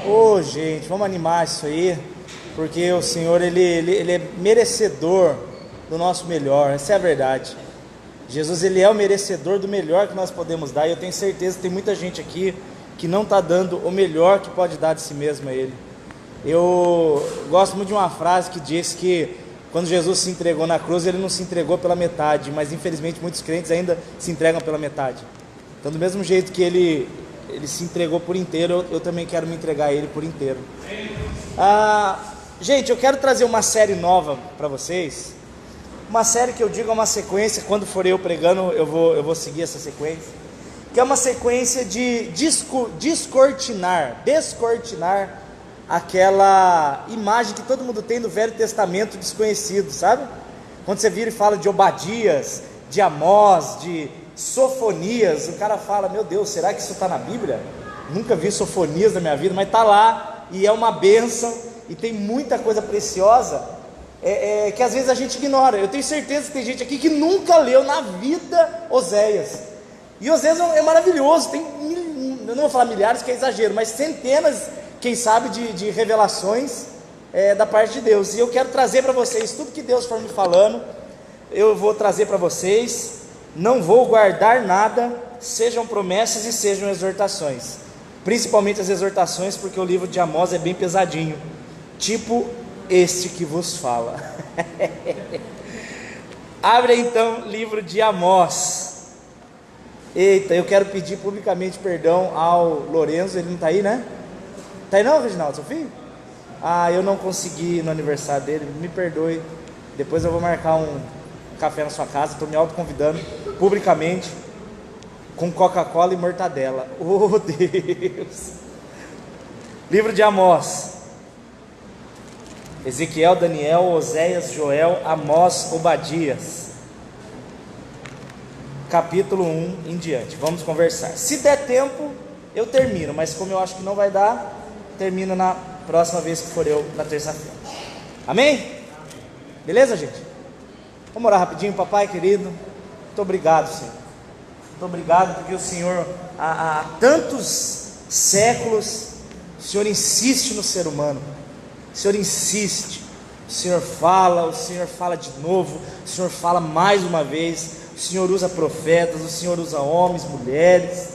Ô, gente, vamos animar isso aí, porque o Senhor, ele é merecedor do nosso melhor, essa é a verdade. Jesus, ele é o merecedor do melhor que nós podemos dar, e eu tenho certeza que tem muita gente aqui que não está dando o melhor que pode dar de si mesmo a Ele. Eu gosto muito de uma frase que diz que quando Jesus se entregou na cruz, Ele não se entregou pela metade, mas infelizmente muitos crentes ainda se entregam pela metade. Então, do mesmo jeito que Ele se entregou por inteiro, eu também quero me entregar a Ele por inteiro. Gente, eu quero trazer uma série nova para vocês. Uma série que eu digo é uma sequência. Quando for eu pregando, eu vou seguir essa sequência, que é uma sequência de descortinar aquela imagem que todo mundo tem do Velho Testamento desconhecido, sabe? Quando você vira e fala de Obadias, de Amós, de Sofonias, o cara fala: meu Deus, será que isso está na Bíblia? Nunca vi Sofonias na minha vida, mas está lá, e é uma bênção, e tem muita coisa preciosa que às vezes a gente ignora. Eu tenho certeza que tem gente aqui que nunca leu na vida Oséias, e Oséias é maravilhoso, tem eu não vou falar milhares, que é exagero, mas centenas, quem sabe, de revelações da parte de Deus. E eu quero trazer para vocês tudo que Deus for me falando, eu vou trazer para vocês. Não vou guardar nada, sejam promessas e sejam exortações, principalmente as exortações, porque o livro de Amós é bem pesadinho, tipo este que vos fala. Abre então livro de Amós. Eita, eu quero pedir publicamente perdão ao Lourenço, ele não está aí, né? Está aí não, Reginaldo, seu filho? Eu não consegui ir no aniversário dele, me perdoe. Depois eu vou marcar um café na sua casa, estou me autoconvidando publicamente, com Coca-Cola e mortadela. Oh Deus! Livro de Amós. Ezequiel, Daniel, Oséias, Joel, Amós, Obadias, capítulo 1 em diante. Vamos conversar. Se der tempo, eu termino, mas como eu acho que não vai dar, termino na próxima vez que for eu, na terça-feira. Amém? Beleza, gente? Vamos orar rapidinho. Papai querido, muito obrigado, Senhor. Muito obrigado porque o Senhor, há tantos séculos, o Senhor insiste no ser humano. O Senhor insiste, o Senhor fala de novo, o Senhor fala mais uma vez, o Senhor usa profetas, o Senhor usa homens, mulheres,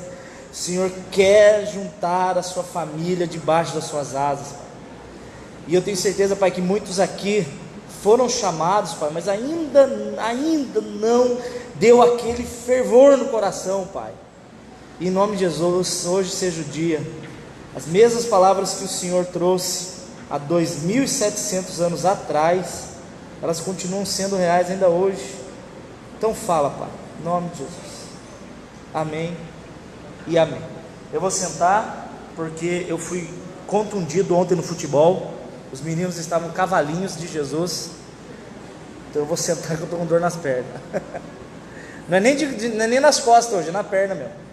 o Senhor quer juntar a sua família debaixo das suas asas, Pai. E eu tenho certeza, Pai, que muitos aqui foram chamados, Pai, mas ainda não deu aquele fervor no coração, Pai. E em nome de Jesus, hoje seja o dia, as mesmas palavras que o Senhor trouxe há 2.700 anos atrás, elas continuam sendo reais ainda hoje. Então fala, Pai, em nome de Jesus. Amém e amém. Eu vou sentar, porque eu fui contundido ontem no futebol. Os meninos estavam cavalinhos de Jesus. Então eu vou sentar, que eu estou com dor nas pernas. Não é nem nas costas hoje, é na perna mesmo.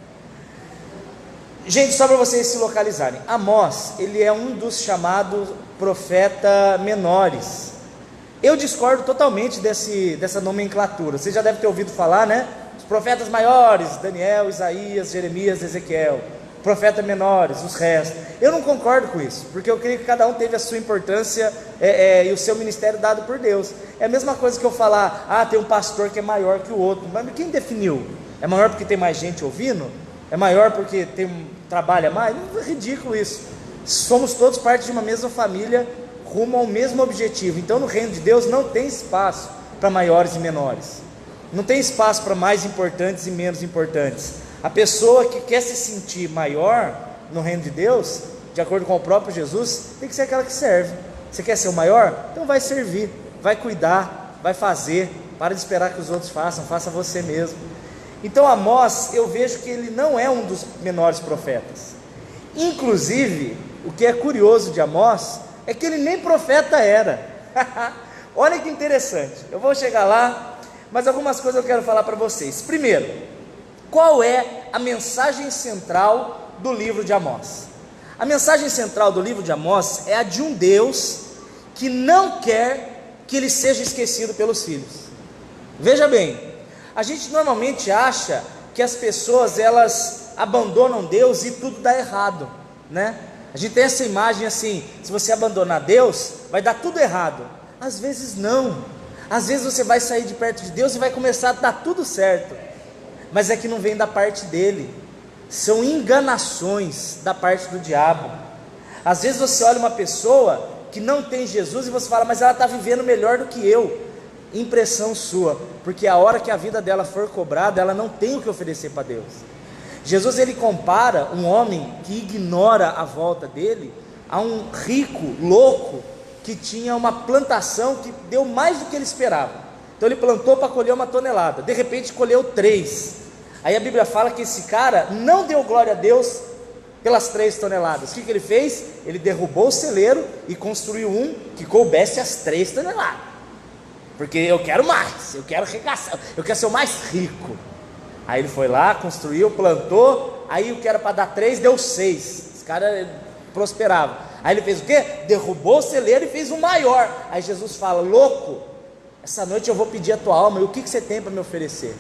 Gente, só para vocês se localizarem, Amós, ele é um dos chamados profetas menores. Eu discordo totalmente dessa nomenclatura. Você já deve ter ouvido falar, né? Os profetas maiores, Daniel, Isaías, Jeremias, Ezequiel. Profetas menores, os restos. Eu não concordo com isso, porque eu creio que cada um teve a sua importância e o seu ministério dado por Deus. É a mesma coisa que eu falar: tem um pastor que é maior que o outro. Mas quem definiu? É maior porque tem mais gente ouvindo? É maior porque trabalha mais? Não, é ridículo isso. Somos todos parte de uma mesma família, rumo ao mesmo objetivo. Então no reino de Deus não tem espaço para maiores e menores, não tem espaço para mais importantes e menos importantes. A pessoa que quer se sentir maior no reino de Deus, de acordo com o próprio Jesus, tem que ser aquela que serve. Você quer ser o maior? Então vai servir, vai cuidar, vai fazer. Para de esperar que os outros façam, faça você mesmo. Então Amós, eu vejo que ele não é um dos menores profetas. Inclusive, o que é curioso de Amós é que ele nem profeta era. Olha que interessante, eu vou chegar lá, mas algumas coisas eu quero falar para vocês. Primeiro, qual é a mensagem central do livro de Amós? A mensagem central do livro de Amós é a de um Deus que não quer que ele seja esquecido pelos filhos. Veja bem, a gente normalmente acha que as pessoas elas abandonam Deus e tudo dá errado, né? A gente tem essa imagem assim, se você abandonar Deus, vai dar tudo errado. Às vezes não. Às vezes você vai sair de perto de Deus e vai começar a dar tudo certo. Mas é que não vem da parte dele. São enganações da parte do diabo. Às vezes você olha uma pessoa que não tem Jesus e você fala, mas ela está vivendo melhor do que eu. Impressão sua, porque a hora que a vida dela for cobrada, ela não tem o que oferecer para Deus. Jesus, ele compara um homem que ignora a volta dele a um rico, louco, que tinha uma plantação que deu mais do que ele esperava. Então ele plantou para colher 1 tonelada, de repente colheu 3. Aí a Bíblia fala que esse cara não deu glória a Deus pelas 3 toneladas. O que ele fez? Ele derrubou o celeiro e construiu um que coubesse as 3 toneladas. Porque eu quero mais, eu quero arregaçar, eu quero ser o mais rico. Aí ele foi lá, construiu, plantou, aí o que era para dar 3, deu 6. Esse cara prosperava. Aí ele fez o quê? Derrubou o celeiro e fez um maior. Aí Jesus fala, louco, essa noite eu vou pedir a tua alma, e o que você tem para me oferecer?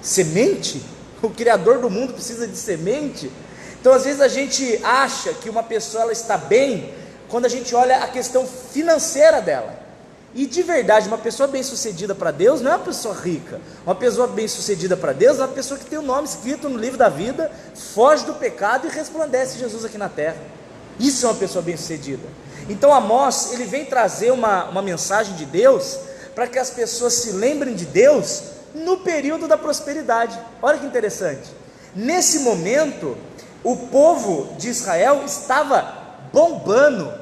Semente? O Criador do mundo precisa de semente? Então às vezes a gente acha que uma pessoa ela está bem, quando a gente olha a questão financeira dela. E de verdade, uma pessoa bem sucedida para Deus não é uma pessoa rica. Uma pessoa bem sucedida para Deus é uma pessoa que tem o nome escrito no livro da vida, foge do pecado e resplandece Jesus aqui na terra. Isso é uma pessoa bem sucedida. Então Amós, ele vem trazer uma mensagem de Deus, para que as pessoas se lembrem de Deus no período da prosperidade. Olha que interessante, nesse momento o povo de Israel estava bombando.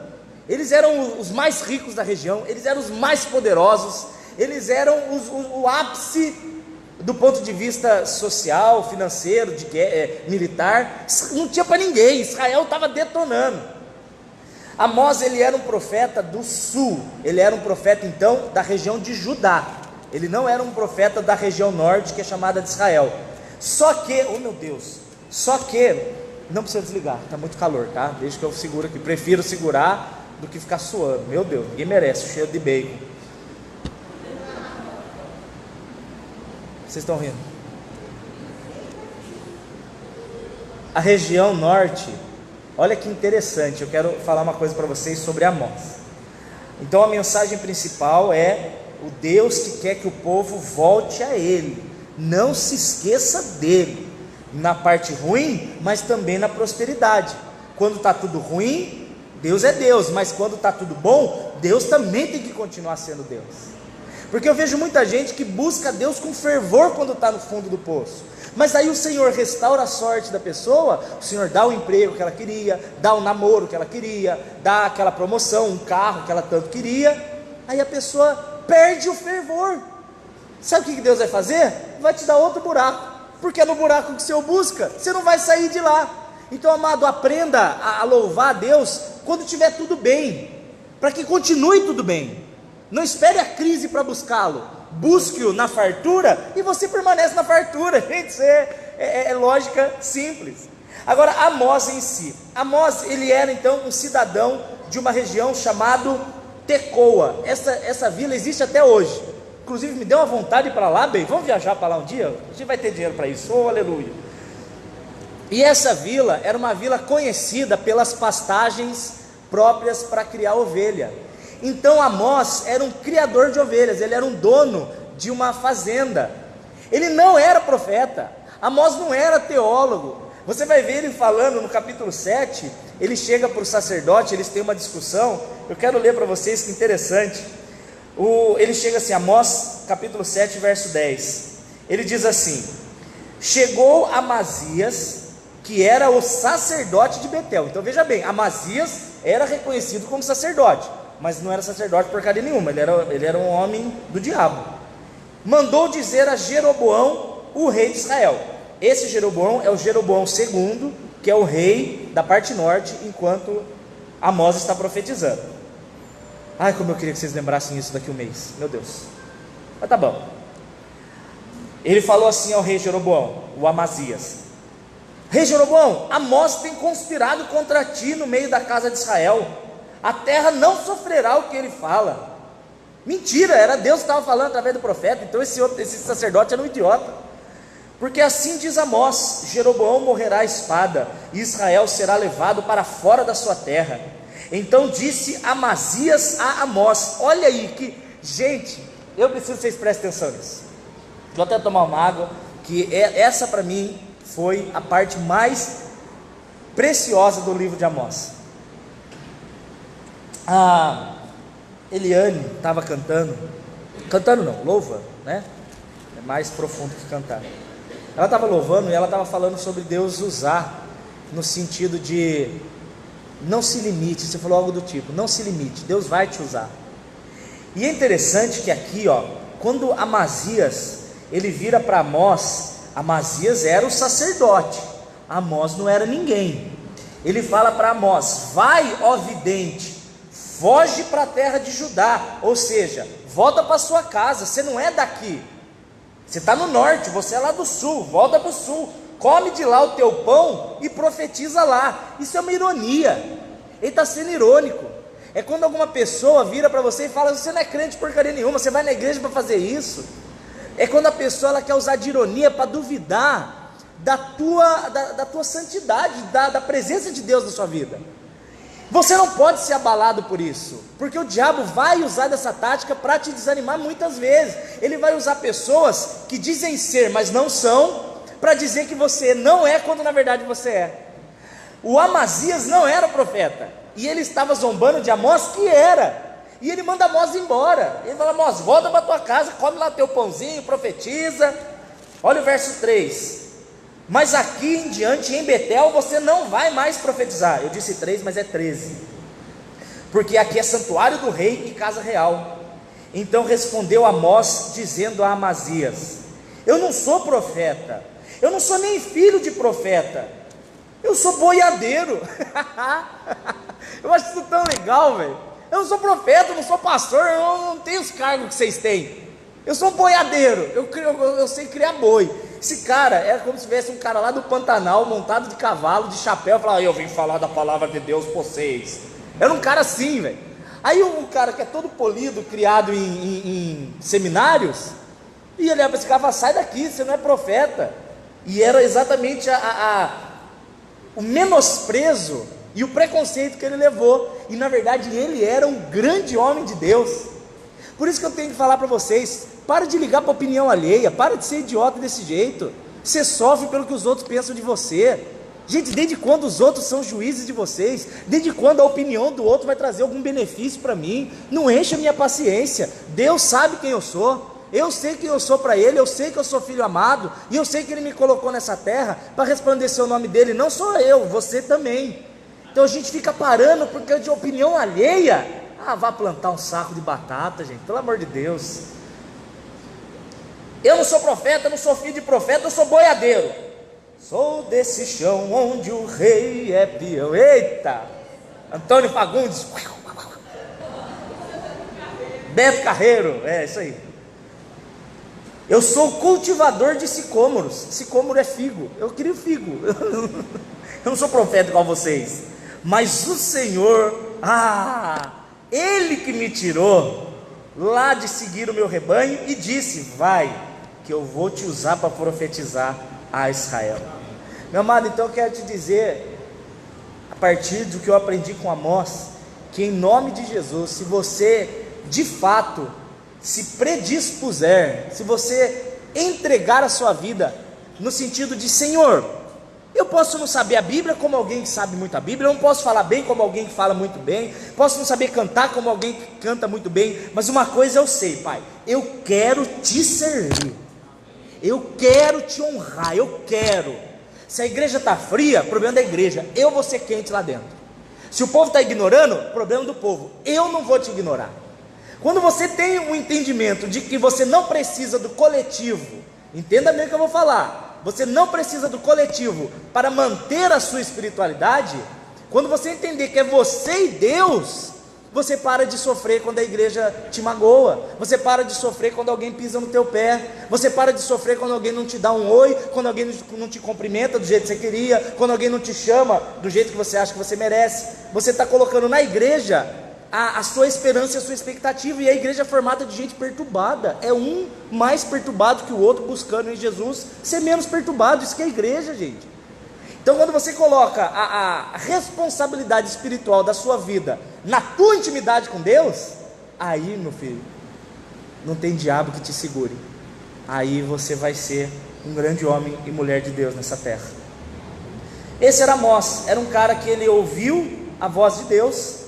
Eles eram os mais ricos da região, eles eram os mais poderosos, eles eram o ápice do ponto de vista social, financeiro, militar. Não tinha para ninguém, Israel estava detonando. Amós, ele era um profeta do sul, ele era um profeta então da região de Judá, ele não era um profeta da região norte, que é chamada de Israel. Só que, oh meu Deus, não precisa desligar, está muito calor, tá? Deixa que eu seguro aqui, prefiro segurar do que ficar suando, meu Deus, ninguém merece, cheio de bacon. Vocês estão rindo? A região norte, olha que interessante, eu quero falar uma coisa para vocês sobre Amós. Então a mensagem principal é o Deus que quer que o povo volte a Ele, não se esqueça dEle, na parte ruim, mas também na prosperidade. Quando está tudo ruim, Deus é Deus, mas quando está tudo bom, Deus também tem que continuar sendo Deus. Porque eu vejo muita gente que busca Deus com fervor quando está no fundo do poço, mas aí o Senhor restaura a sorte da pessoa, o Senhor dá o emprego que ela queria, dá o namoro que ela queria, dá aquela promoção, um carro que ela tanto queria, aí a pessoa perde o fervor. Sabe o que Deus vai fazer? Vai te dar outro buraco, porque é no buraco que o Senhor busca, você não vai sair de lá. Então, amado, aprenda a louvar a Deus quando estiver tudo bem, para que continue tudo bem. Não espere a crise para buscá-lo, busque-o na fartura e você permanece na fartura. Gente, isso é lógica simples. Agora, Amós em si, Amós, ele era então um cidadão de uma região chamada Tecoa. Essa vila existe até hoje, inclusive me deu uma vontade para lá, bem, vamos viajar para lá um dia? A gente vai ter dinheiro para isso, oh aleluia. E essa vila era uma vila conhecida pelas pastagens próprias para criar ovelha. Então Amós era um criador de ovelhas, ele era um dono de uma fazenda. Ele não era profeta, Amós não era teólogo. Você vai ver ele falando no capítulo 7, ele chega para o sacerdote, eles têm uma discussão. Eu quero ler para vocês, que interessante. Ele chega assim, Amós capítulo 7, verso 10. Ele diz assim: chegou Amazias, que era o sacerdote de Betel. Então veja bem, Amazias era reconhecido como sacerdote, mas não era sacerdote porcaria nenhuma, ele era um homem do diabo. Mandou dizer a Jeroboão, o rei de Israel. Esse Jeroboão é o Jeroboão II, que é o rei da parte norte, enquanto Amós está profetizando. Ai, como eu queria que vocês lembrassem isso daqui a um mês, meu Deus. Mas tá bom. Ele falou assim ao rei Jeroboão, o Amazias: rei Jeroboão, Amós tem conspirado contra ti no meio da casa de Israel, a terra não sofrerá o que ele fala. Mentira, era Deus que estava falando através do profeta, então esse sacerdote era um idiota. Porque assim diz Amós: Jeroboão morrerá à espada, e Israel será levado para fora da sua terra. Então disse Amazias a Amós: olha aí que, gente, eu preciso que vocês prestem atenção nisso. Vou até tomar uma água, que essa para mim foi a parte mais preciosa do livro de Amós. A Eliane estava cantando não, louva, né? É mais profundo que cantar. Ela estava louvando e ela estava falando sobre Deus usar, no sentido de não se limite. Você falou algo do tipo, não se limite, Deus vai te usar. E é interessante que aqui, quando Amazias, ele vira para Amós, Amazias era o sacerdote, Amós não era ninguém. Ele fala para Amós: vai, ó vidente, foge para a terra de Judá, ou seja, volta para sua casa, você não é daqui, você está no norte, você é lá do sul, volta para o sul, come de lá o teu pão e profetiza lá. Isso é uma ironia, ele está sendo irônico. É quando alguma pessoa vira para você e fala: você não é crente porcaria nenhuma, você vai na igreja para fazer isso. É quando a pessoa ela quer usar de ironia para duvidar da tua santidade, da presença de Deus na sua vida. Você não pode ser abalado por isso, porque o diabo vai usar dessa tática para te desanimar muitas vezes. Ele vai usar pessoas que dizem ser, mas não são, para dizer que você não é, quando na verdade você é. O Amazias não era profeta, e ele estava zombando de Amós, que era, e ele manda Amós embora. Ele fala: Amós, volta para tua casa, come lá teu pãozinho, profetiza. Olha o verso 3: mas aqui em diante, em Betel, você não vai mais profetizar. Eu disse 3, mas é 13, porque aqui é santuário do rei e casa real. Então respondeu Amós, dizendo a Amazias: eu não sou profeta, eu não sou nem filho de profeta, eu sou boiadeiro. Eu acho isso tão legal, velho. Eu não sou profeta, eu não sou pastor, eu não tenho os cargos que vocês têm. Eu sou um boiadeiro, eu sei criar boi. Esse cara é como se tivesse um cara lá do Pantanal, montado de cavalo, de chapéu, falando: eu vim falar da palavra de Deus para vocês. Era um cara assim, velho. Aí um cara que é todo polido, criado em seminários, e ele olha para esse cara e fala: sai daqui, você não é profeta. E era exatamente o menosprezo e o preconceito que ele levou. E na verdade ele era um grande homem de Deus. Por isso que eu tenho que falar para vocês: para de ligar para a opinião alheia, para de ser idiota desse jeito. Você sofre pelo que os outros pensam de você. Gente, desde quando os outros são juízes de vocês? Desde quando a opinião do outro vai trazer algum benefício para mim? Não encha a minha paciência. Deus sabe quem eu sou, eu sei quem eu sou para Ele, eu sei que eu sou filho amado, e eu sei que Ele me colocou nessa terra para resplandecer o nome dEle. Não só eu, você também. Então a gente fica parando porque de opinião alheia. Vá plantar um saco de batata, gente, pelo amor de Deus. Eu não sou profeta, eu não sou filho de profeta, eu sou boiadeiro. Sou desse chão onde o rei é peão. Eita! Antônio Fagundes, Beto Carreiro, é isso aí. Eu sou cultivador de sicômoros. Sicômoro é figo, eu crio figo. Eu não sou profeta igual vocês, mas o Senhor, Ele que me tirou lá de seguir o meu rebanho e disse: vai, que eu vou te usar para profetizar a Israel. Meu amado, então eu quero te dizer, a partir do que eu aprendi com Amós, que em nome de Jesus, se você de fato se predispuser, se você entregar a sua vida no sentido de: Senhor, eu posso não saber a Bíblia como alguém que sabe muito a Bíblia, eu não posso falar bem como alguém que fala muito bem, posso não saber cantar como alguém que canta muito bem, mas uma coisa eu sei, Pai: eu quero te servir, eu quero te honrar, eu quero. Se a igreja está fria, problema da igreja, eu vou ser quente lá dentro. Se o povo está ignorando, problema do povo, eu não vou te ignorar. Quando você tem um entendimento de que você não precisa do coletivo, entenda bem o que eu vou falar, você não precisa do coletivo para manter a sua espiritualidade. Quando você entender que é você e Deus, você para de sofrer quando a igreja te magoa, você para de sofrer quando alguém pisa no teu pé, você para de sofrer quando alguém não te dá um oi, quando alguém não te cumprimenta do jeito que você queria, quando alguém não te chama do jeito que você acha que você merece. Você está colocando na igreja a sua esperança e a sua expectativa. E a igreja é formada de gente perturbada, é um mais perturbado que o outro, buscando em Jesus ser menos perturbado. Isso que é a igreja, gente. Então, quando você coloca a responsabilidade espiritual da sua vida na tua intimidade com Deus, aí, meu filho, não tem diabo que te segure. Aí você vai ser um grande homem e mulher de Deus nessa terra. Esse era Amós, era um cara que ele ouviu a voz de Deus,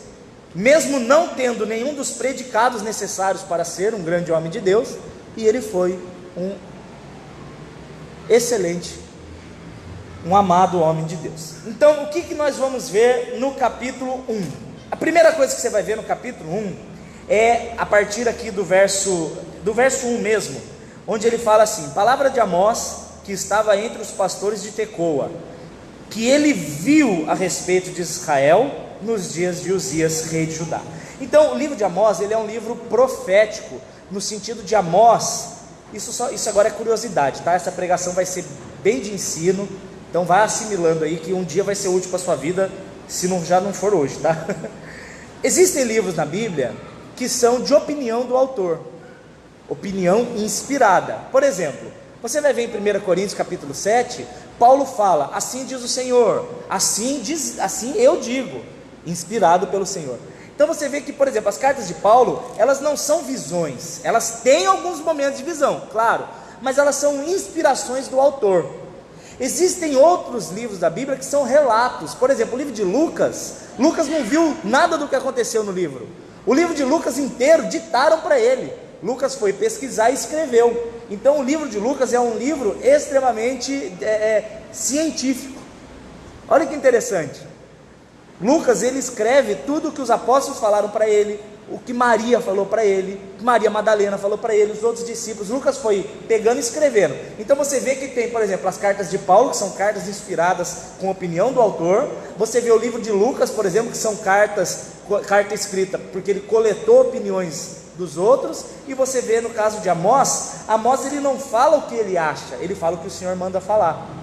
mesmo não tendo nenhum dos predicados necessários para ser um grande homem de Deus, e ele foi um excelente, um amado homem de Deus. Então, o que nós vamos ver no capítulo 1? A primeira coisa que você vai ver no capítulo 1 é a partir aqui do verso 1 mesmo, onde ele fala assim: palavra de Amós, que estava entre os pastores de Tecoa, que ele viu a respeito de Israel nos dias de Uzias, rei de Judá. Então, o livro de Amós, ele é um livro profético, no sentido de Amós, isso agora é curiosidade, tá? Essa pregação vai ser bem de ensino, então vai assimilando aí, que um dia vai ser útil para a sua vida, se não, já não for hoje, tá? Existem livros na Bíblia que são de opinião do autor, opinião inspirada. Por exemplo, você vai ver em 1 Coríntios capítulo 7, Paulo fala: assim diz o Senhor, assim eu digo, inspirado pelo Senhor. Então você vê que, por exemplo, as cartas de Paulo, elas não são visões, elas têm alguns momentos de visão, claro, mas elas são inspirações do autor. Existem outros livros da Bíblia que são relatos. Por exemplo, o livro de Lucas não viu nada do que aconteceu no livro. O livro de Lucas inteiro ditaram para ele. Lucas foi pesquisar e escreveu. Então o livro de Lucas é um livro extremamente científico. Olha que interessante. Lucas, ele escreve tudo o que os apóstolos falaram para ele, o que Maria falou para ele, o que Maria Madalena falou para ele, os outros discípulos. Lucas foi pegando e escrevendo. Então você vê que tem, por exemplo, as cartas de Paulo, que são cartas inspiradas com a opinião do autor. Você vê o livro de Lucas, por exemplo, que são carta escrita porque ele coletou opiniões dos outros. E você vê no caso de Amós, ele não fala o que ele acha, ele fala o que o Senhor manda falar.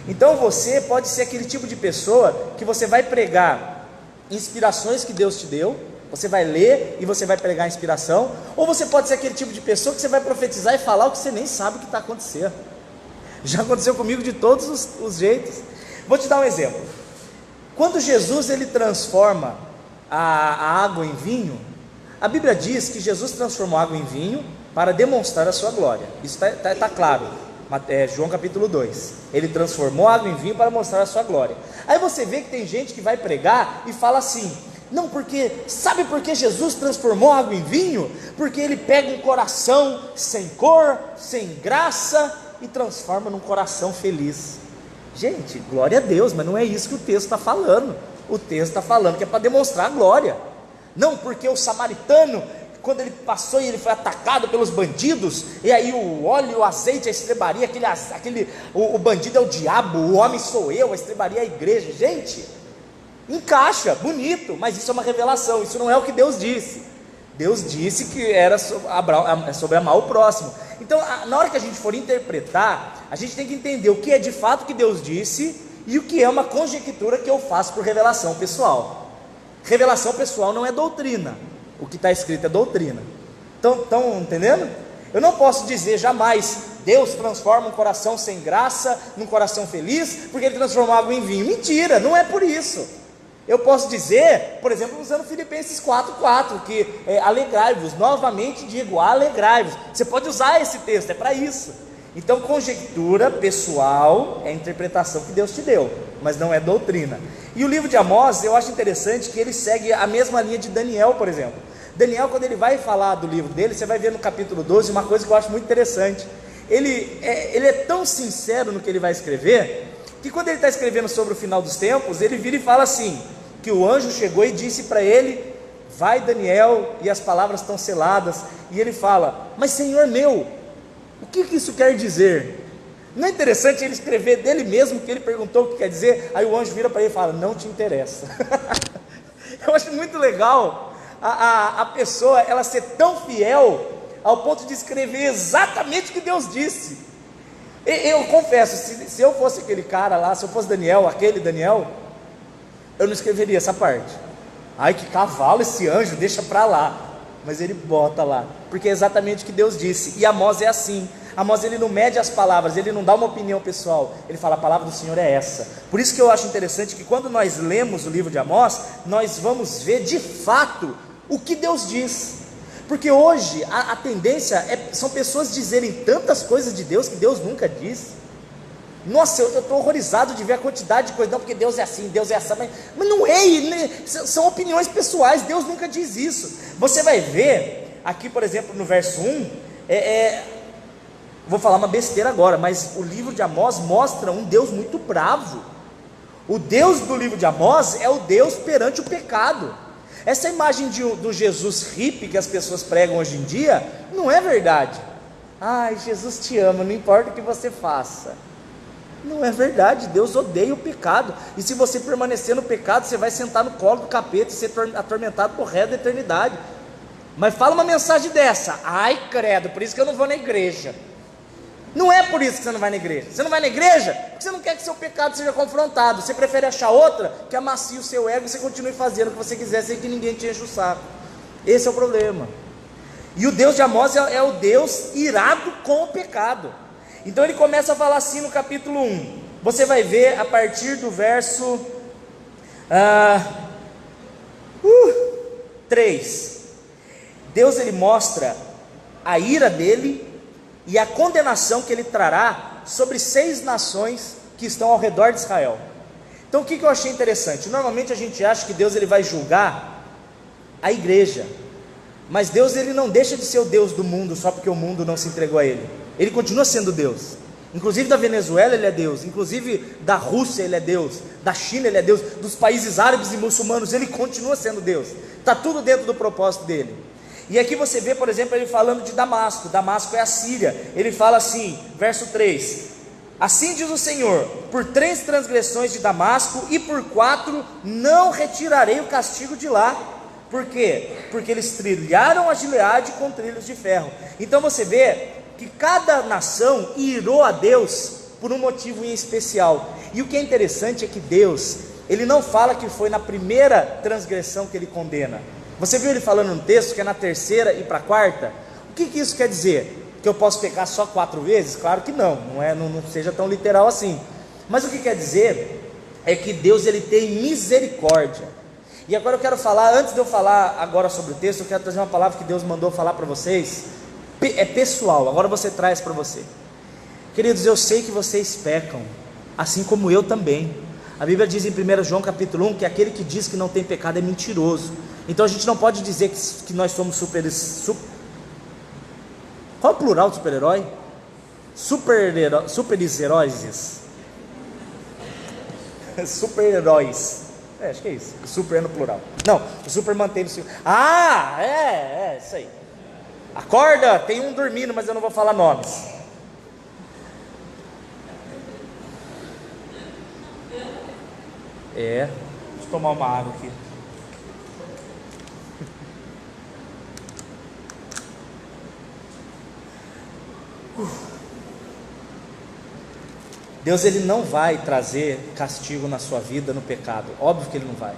Então você pode ser aquele tipo de pessoa que você vai pregar inspirações que Deus te deu, você vai ler e você vai pregar inspiração. Ou você pode ser aquele tipo de pessoa que você vai profetizar e falar o que você nem sabe o que está acontecendo. Já aconteceu comigo de todos os jeitos. Vou te dar um exemplo. Quando Jesus ele transforma a água em vinho, a Bíblia diz que Jesus transformou a água em vinho para demonstrar a sua glória. Isso está claro. João capítulo 2, ele transformou a água em vinho para mostrar a sua glória. Aí você vê que tem gente que vai pregar e fala assim: não, porque, sabe por que Jesus transformou a água em vinho? Porque ele pega um coração sem cor, sem graça, e transforma num coração feliz. Gente, glória a Deus, mas não é isso que o texto está falando. O texto está falando que é para demonstrar a glória. Não, porque o samaritano, quando ele passou e ele foi atacado pelos bandidos, e aí o óleo, o azeite, a estrebaria, o bandido é o diabo, o homem sou eu, a estrebaria é a igreja. Gente, encaixa, bonito, mas isso é uma revelação, isso não é o que Deus disse. Deus disse que era sobre amar o próximo. Então, na hora que a gente for interpretar, a gente tem que entender o que é de fato que Deus disse e o que é uma conjectura que eu faço por revelação pessoal. Revelação pessoal não é doutrina. O que está escrito é doutrina. Estão entendendo? Eu não posso dizer jamais: Deus transforma um coração sem graça num coração feliz, porque Ele transformou água em vinho. Mentira, não é por isso. Eu posso dizer, por exemplo, usando Filipenses 4:4, que alegrai-vos, novamente digo, alegrai-vos. Você pode usar esse texto, é para isso. Então, conjectura pessoal é a interpretação que Deus te deu, mas não é doutrina. E o livro de Amós, eu acho interessante que ele segue a mesma linha de Daniel, por exemplo. Daniel, quando ele vai falar do livro dele, você vai ver no capítulo 12 uma coisa que eu acho muito interessante. Ele é tão sincero no que ele vai escrever, que quando ele está escrevendo sobre o final dos tempos, ele vira e fala assim, que o anjo chegou e disse para ele: vai Daniel, e as palavras estão seladas. E ele fala: mas Senhor meu, o que isso quer dizer? Não é interessante ele escrever dele mesmo, que ele perguntou o que quer dizer? Aí o anjo vira para ele e fala: não te interessa. Eu acho muito legal a pessoa, ela ser tão fiel ao ponto de escrever exatamente o que Deus disse. Eu confesso, se eu fosse aquele cara lá, se eu fosse Daniel, aquele Daniel, eu não escreveria essa parte. Ai, que cavalo esse anjo, deixa para lá. Mas ele bota lá, porque é exatamente o que Deus disse. E Amós é assim. Amós, ele não mede as palavras, ele não dá uma opinião pessoal, ele fala: a palavra do Senhor é essa. Por isso que eu acho interessante que quando nós lemos o livro de Amós, nós vamos ver de fato o que Deus diz. Porque hoje a tendência são pessoas dizerem tantas coisas de Deus que Deus nunca disse. Nossa, eu estou horrorizado de ver a quantidade de coisas. Não, porque Deus é assim, Deus é assim, mas não é, são opiniões pessoais. Deus nunca diz isso. Você vai ver aqui, por exemplo, no verso 1, vou falar uma besteira agora, mas o livro de Amós mostra um Deus muito bravo. O Deus do livro de Amós é o Deus perante o pecado. Essa imagem do Jesus hippie que as pessoas pregam hoje em dia, não é verdade. Ai, Jesus te ama, não importa o que você faça. Não é verdade, Deus odeia o pecado. E se você permanecer no pecado, você vai sentar no colo do capeta e ser atormentado por resto da eternidade. Mas fala uma mensagem dessa: ai credo, por isso que eu não vou na igreja. Não é por isso que você não vai na igreja. Você não vai na igreja porque você não quer que seu pecado seja confrontado. Você prefere achar outra que amacie o seu ego e você continue fazendo o que você quiser sem que ninguém te enche o saco. Esse é o problema. E o Deus de Amós é o Deus irado com o pecado. Então ele começa a falar assim no capítulo 1. Você vai ver a partir do verso 3. Deus, ele mostra a ira dele e a condenação que ele trará sobre 6 nações que estão ao redor de Israel. Então o que eu achei interessante? Normalmente a gente acha que Deus, ele vai julgar a igreja, mas Deus, ele não deixa de ser o Deus do mundo só porque o mundo não se entregou a ele. Ele continua sendo Deus. Inclusive da Venezuela ele é Deus, inclusive da Rússia ele é Deus, da China ele é Deus, dos países árabes e muçulmanos ele continua sendo Deus. Está tudo dentro do propósito dele. E aqui você vê, por exemplo, ele falando de Damasco. Damasco é a Síria. Ele fala assim, verso 3: assim diz o Senhor: por 3 transgressões de Damasco e por 4 não retirarei o castigo de lá. Por quê? Porque eles trilharam a Gileade com trilhos de ferro. Então você vê que cada nação irou a Deus por um motivo em especial. E o que é interessante é que Deus, ele não fala que foi na primeira transgressão que ele condena. Você viu ele falando no texto que é na terceira e para a quarta? O que isso quer dizer? Que eu posso pecar só 4 vezes? Claro que não, não seja tão literal assim. Mas o que quer dizer é que Deus, ele tem misericórdia. E agora eu quero falar, antes de eu falar agora sobre o texto, eu quero trazer uma palavra que Deus mandou falar para vocês. É pessoal, agora você traz para você. Queridos, eu sei que vocês pecam, assim como eu também. A Bíblia diz em 1 João capítulo 1 que aquele que diz que não tem pecado é mentiroso. Então a gente não pode dizer que nós somos qual é o plural de super-herói? Super-heróis. Super-heróis. Acho que é isso. O super é no plural. Não, o super mantém no seu. Isso aí. Acorda, tem um dormindo, mas eu não vou falar nomes. Deixa eu tomar uma água aqui. Deus, ele não vai trazer castigo na sua vida no pecado. Óbvio que ele não vai.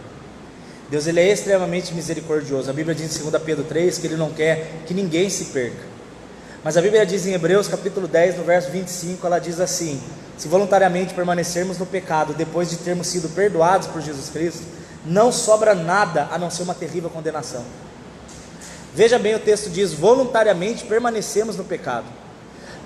Deus, ele é extremamente misericordioso. A Bíblia diz em 2 Pedro 3 que ele não quer que ninguém se perca. Mas a Bíblia diz em Hebreus capítulo 10, no verso 25, ela diz assim: se voluntariamente permanecermos no pecado, depois de termos sido perdoados por Jesus Cristo, não sobra nada a não ser uma terrível condenação. Veja bem, o texto diz: voluntariamente permanecemos no pecado.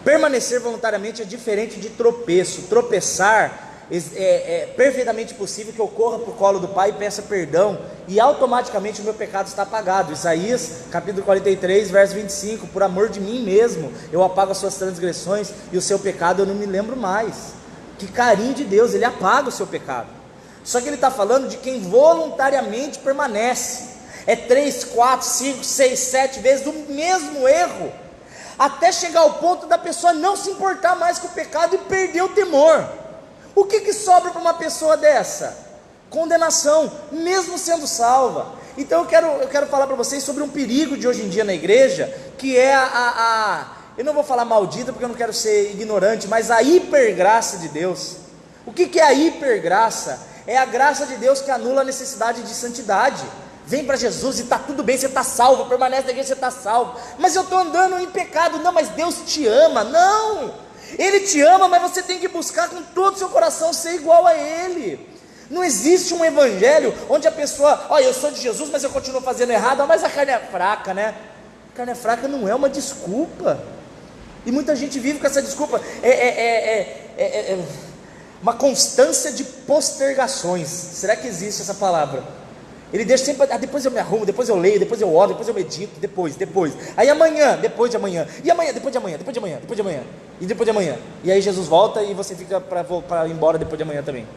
Permanecer voluntariamente é diferente de tropeço. Tropeçar é perfeitamente possível que eu corra para o colo do Pai e peça perdão, e automaticamente o meu pecado está apagado. Isaías capítulo 43, verso 25: por amor de mim mesmo eu apago as suas transgressões e o seu pecado eu não me lembro mais. Que carinho de Deus, ele apaga o seu pecado. Só que ele está falando de quem voluntariamente permanece. É 3, 4, 5, 6, 7 vezes o mesmo erro, até chegar ao ponto da pessoa não se importar mais com o pecado e perder o temor. O que sobra para uma pessoa dessa? Condenação, mesmo sendo salva. Então eu quero falar para vocês sobre um perigo de hoje em dia na igreja, que é eu não vou falar maldita porque eu não quero ser ignorante, mas a hipergraça de Deus. O que é a hipergraça? É a graça de Deus que anula a necessidade de santidade. vem para Jesus e está tudo bem, você está salvo, permanece na igreja, você está salvo. Mas eu estou andando em pecado. Não, mas Deus te ama. Não, Ele te ama, mas você tem que buscar com todo o seu coração ser igual a Ele. Não existe um evangelho onde a pessoa, eu sou de Jesus, mas eu continuo fazendo errado, mas a carne é fraca, né? A carne é fraca não é uma desculpa, e muita gente vive com essa desculpa, uma constância de postergações. Será que existe essa palavra? Ele deixa sempre, depois eu me arrumo, depois eu leio, depois eu oro, depois eu medito, depois, aí amanhã, depois de amanhã, e amanhã, depois de amanhã, depois de amanhã, depois de amanhã, e depois de amanhã, e aí Jesus volta e você fica para ir embora depois de amanhã também.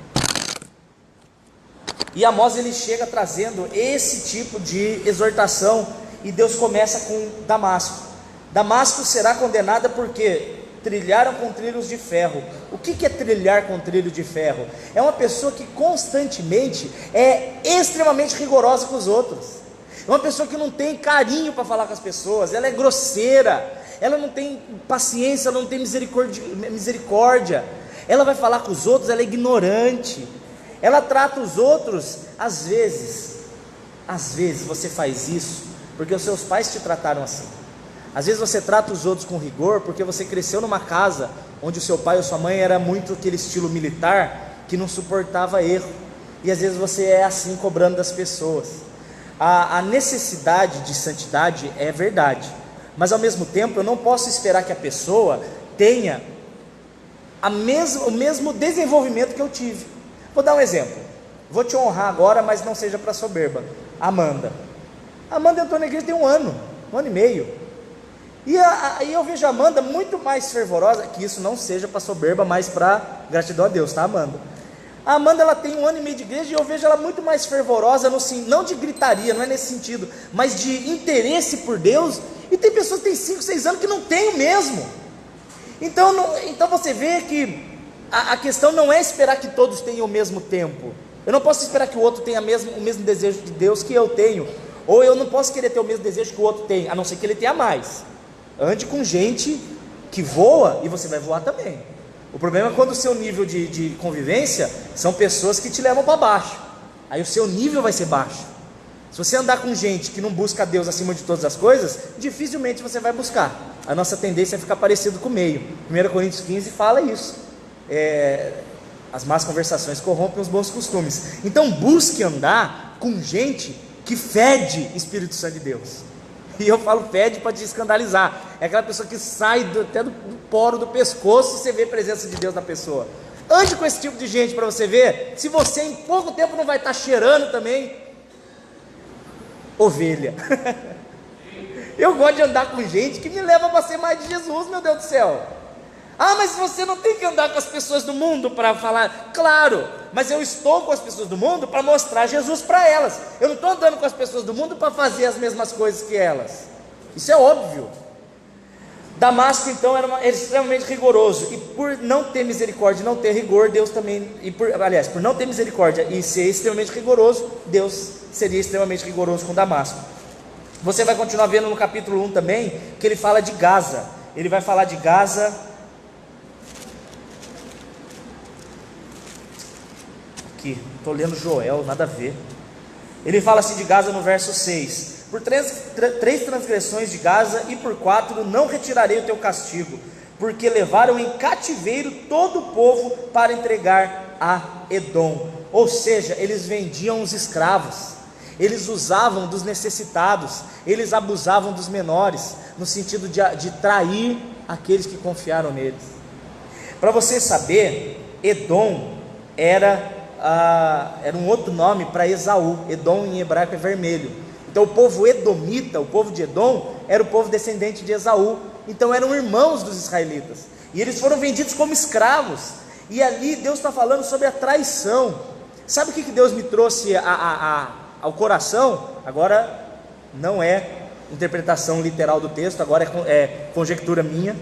E Amós ele chega trazendo esse tipo de exortação, e Deus começa com Damasco. Damasco será condenada porque trilharam com trilhos de ferro. O que é trilhar com trilho de ferro? É uma pessoa que constantemente é extremamente rigorosa com os outros, é uma pessoa que não tem carinho para falar com as pessoas, ela é grosseira, ela não tem paciência, ela não tem misericórdia, ela vai falar com os outros, ela é ignorante, ela trata os outros, às vezes você faz isso porque os seus pais te trataram assim. Às vezes você trata os outros com rigor porque você cresceu numa casa onde o seu pai ou sua mãe era muito aquele estilo militar que não suportava erro, e às vezes você é assim cobrando das pessoas. A necessidade de santidade é verdade, mas ao mesmo tempo eu não posso esperar que a pessoa tenha o mesmo desenvolvimento que eu tive. Vou dar um exemplo, vou te honrar agora, mas não seja para soberba. Amanda entrou na igreja tem um ano e meio, e eu vejo a Amanda muito mais fervorosa, que isso não seja para soberba, mas para gratidão a Deus, tá, Amanda? A Amanda ela tem 1 ano e meio de igreja, e eu vejo ela muito mais fervorosa, não de gritaria, não é nesse sentido, mas de interesse por Deus. E tem pessoas que têm 5, 6 anos que não tem o mesmo. Então você vê que a questão não é esperar que todos tenham o mesmo tempo. Eu não posso esperar que o outro tenha o mesmo desejo de Deus que eu tenho, ou eu não posso querer ter o mesmo desejo que o outro tem, a não ser que ele tenha mais. Ande com gente que voa e você vai voar também. O problema é quando o seu nível de convivência são pessoas que te levam para baixo, aí o seu nível vai ser baixo. Se você andar com gente que não busca Deus acima de todas as coisas, dificilmente você vai buscar. A nossa tendência é ficar parecido com o meio. 1 Coríntios 15 fala isso, as más conversações corrompem os bons costumes. Então busque andar com gente que fede Espírito Santo de Deus. E eu falo fede para te escandalizar, é aquela pessoa que sai até do poro do pescoço e você vê a presença de Deus na pessoa. Ande com esse tipo de gente para você ver se você em pouco tempo não vai estar cheirando também ovelha. Eu gosto de andar com gente que me leva para ser mais de Jesus, meu Deus do céu. Mas você não tem que andar com as pessoas do mundo para falar. Claro, mas eu estou com as pessoas do mundo para mostrar Jesus para elas. Eu não estou andando com as pessoas do mundo para fazer as mesmas coisas que elas. Isso é óbvio. Damasco então era extremamente rigoroso, e por não ter misericórdia e não ter rigor, Deus também, por não ter misericórdia e ser extremamente rigoroso, Deus seria extremamente rigoroso com Damasco. Você vai continuar vendo no capítulo 1 também, que ele fala de Gaza. Ele vai falar de Gaza. Aqui, estou lendo Joel, nada a ver. Ele fala assim de Gaza no verso 6: por três transgressões de Gaza e por 4 não retirarei o teu castigo, porque levaram em cativeiro todo o povo para entregar a Edom. Ou seja, eles vendiam os escravos, eles usavam dos necessitados, eles abusavam dos menores, no sentido de trair aqueles que confiaram neles. Para você saber, Edom era um outro nome para Esaú. Edom em hebraico é vermelho. Então o povo edomita, o povo de Edom, era o povo descendente de Esaú. Então eram irmãos dos israelitas, e eles foram vendidos como escravos. E ali Deus está falando sobre a traição. Sabe o que Deus me trouxe ao coração? Agora não é interpretação literal do texto, agora é conjectura minha.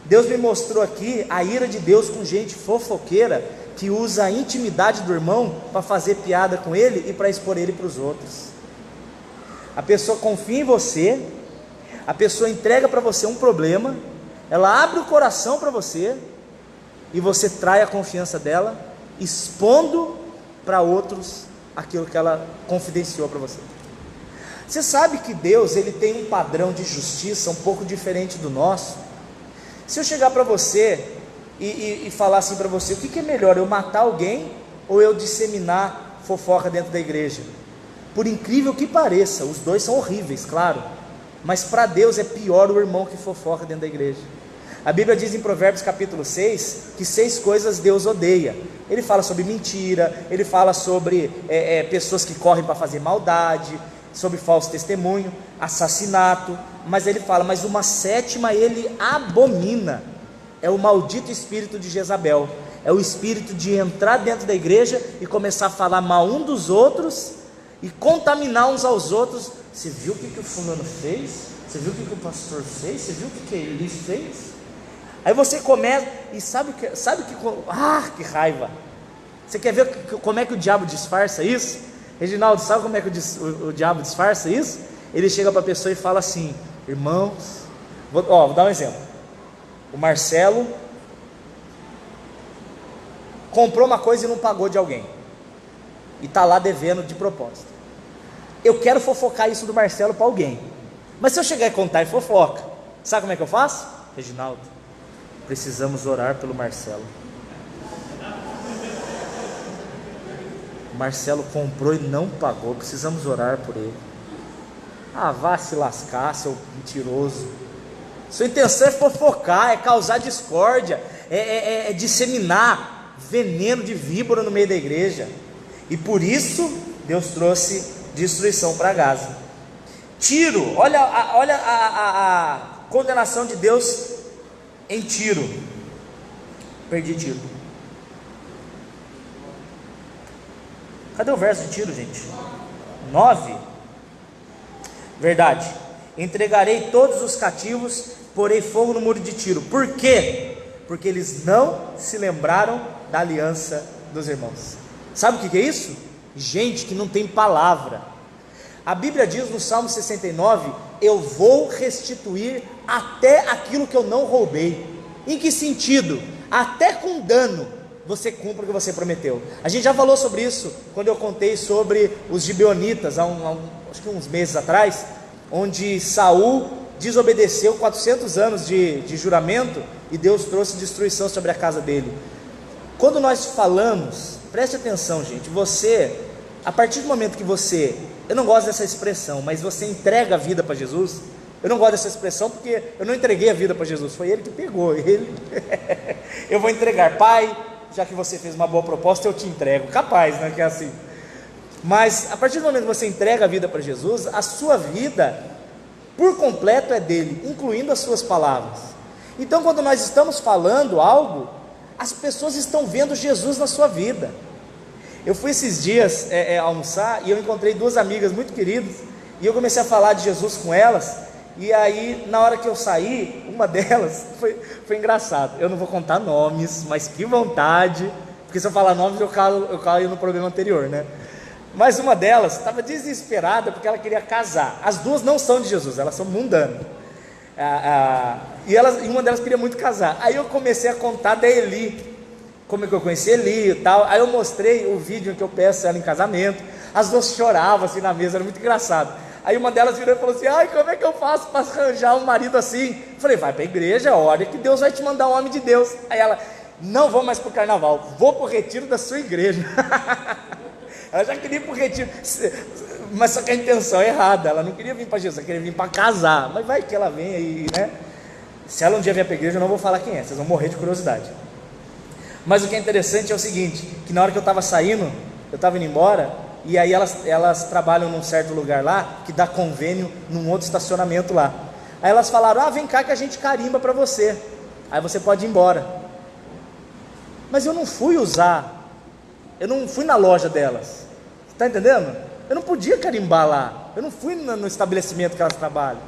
Deus me mostrou aqui a ira de Deus com gente fofoqueira, que usa a intimidade do irmão para fazer piada com ele e para expor ele para os outros. A pessoa confia em você, a pessoa entrega para você um problema, ela abre o coração para você, e você trai a confiança dela, expondo para outros aquilo que ela confidenciou para você. Você sabe que Deus, ele tem um padrão de justiça um pouco diferente do nosso? Se eu chegar para você e falar assim para você, o que é melhor, eu matar alguém ou eu disseminar fofoca dentro da igreja? Por incrível que pareça, os dois são horríveis, claro, mas para Deus é pior o irmão que fofoca dentro da igreja. A Bíblia diz em Provérbios capítulo 6, que 6 coisas Deus odeia. Ele fala sobre mentira, ele fala sobre pessoas que correm para fazer maldade, sobre falso testemunho, assassinato, mas ele fala, mas uma 7ª ele abomina, é o maldito espírito de Jezabel, é o espírito de entrar dentro da igreja e começar a falar mal um dos outros, e contaminar uns aos outros. Você viu o que o fulano fez? Você viu o que o pastor fez? Você viu o que ele fez? Aí você começa, e sabe que que raiva. Você quer ver como é que o diabo disfarça isso? Reginaldo, sabe como é que o diabo disfarça isso? Ele chega para a pessoa e fala assim: irmãos, vou dar um exemplo. O Marcelo comprou uma coisa e não pagou de alguém, e está lá devendo de propósito. Eu quero fofocar isso do Marcelo para alguém, mas se eu chegar e contar e fofoca, sabe como é que eu faço? Reginaldo, precisamos orar pelo Marcelo. Marcelo comprou e não pagou, precisamos orar por ele. Ah, vá se lascar, seu mentiroso. Sua intenção é fofocar, é causar discórdia, é disseminar veneno de víbora no meio da igreja. E por isso Deus trouxe destruição para Gaza. Tiro, olha a condenação de Deus em Tiro. Perdi Tiro. Cadê o verso de Tiro, gente? 9. Verdade. Entregarei todos os cativos, porei fogo no muro de Tiro. Por quê? Porque eles não se lembraram da aliança dos irmãos. Sabe o que é isso? Gente que não tem palavra. A Bíblia diz no Salmo 69, eu vou restituir até aquilo que eu não roubei. Em que sentido? Até com dano você cumpra o que você prometeu. A gente já falou sobre isso quando eu contei sobre os gibeonitas, acho que uns meses atrás, onde Saul desobedeceu 400 anos de juramento e Deus trouxe destruição sobre a casa dele. Quando nós falamos, preste atenção, gente, você, a partir do momento que você, eu não gosto dessa expressão, mas você entrega a vida para Jesus. Eu não gosto dessa expressão porque eu não entreguei a vida para Jesus, foi Ele que pegou, eu vou entregar, Pai, já que você fez uma boa proposta, eu te entrego, capaz, né, que é assim. Mas a partir do momento que você entrega a vida para Jesus, a sua vida por completo é dele, incluindo as suas palavras. Então quando nós estamos falando algo, as pessoas estão vendo Jesus na sua vida. Eu fui esses dias almoçar e eu encontrei 2 amigas muito queridas, e eu comecei a falar de Jesus com elas. E aí, na hora que eu saí, uma delas, foi engraçado, eu não vou contar nomes, mas que vontade, porque se eu falar nomes eu caio no problema anterior, né? Mas uma delas estava desesperada porque ela queria casar. As 2 não são de Jesus, elas são mundanas, e uma delas queria muito casar. Aí eu comecei a contar da Eli, como é que eu conheci Eli e tal. Aí eu mostrei o vídeo em que eu peço ela em casamento. As 2 choravam assim na mesa, era muito engraçado. Aí uma delas virou e falou assim: ai, como é que eu faço para arranjar um marido assim? Eu falei: vai para a igreja, olha que Deus vai te mandar um homem de Deus. Aí ela: não vou mais para o carnaval, vou para o retiro da sua igreja. Ela já queria ir para o retiro, mas só que a intenção é errada, ela não queria vir para Jesus, ela queria vir para casar. Mas vai que ela vem aí, né? Se ela um dia vier para a igreja, eu não vou falar quem é, vocês vão morrer de curiosidade. Mas o que é interessante é o seguinte, que na hora que eu estava saindo, eu estava indo embora, e aí elas trabalham num certo lugar lá, que dá convênio num outro estacionamento lá. Aí elas falaram: vem cá que a gente carimba para você, aí você pode ir embora. Mas eu não fui usar, eu não fui na loja delas, está entendendo? Eu não podia carimbar lá, eu não fui no estabelecimento que elas trabalham.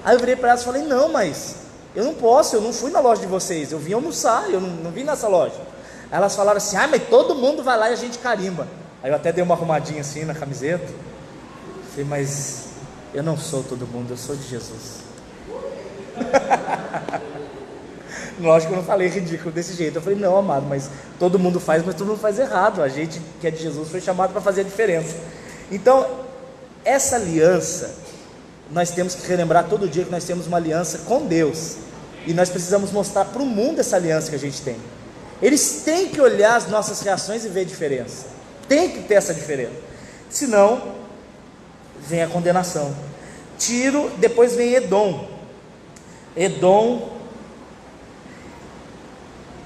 Aí eu virei para elas e falei: não, mas eu não posso, eu não fui na loja de vocês, eu vim almoçar, eu não vim nessa loja. Aí elas falaram assim: mas todo mundo vai lá e a gente carimba. Aí eu até dei uma arrumadinha assim na camiseta. Falei: mas eu não sou todo mundo, eu sou de Jesus. Lógico que eu não falei ridículo desse jeito. Eu falei: não, amado, mas todo mundo faz, mas todo mundo faz errado. A gente que é de Jesus foi chamado para fazer a diferença. Então, essa aliança, nós temos que relembrar todo dia que nós temos uma aliança com Deus, e nós precisamos mostrar para o mundo essa aliança que a gente tem. Eles têm que olhar as nossas reações e ver a diferença, tem que ter essa diferença, senão vem a condenação. Tiro, depois vem Edom. Edom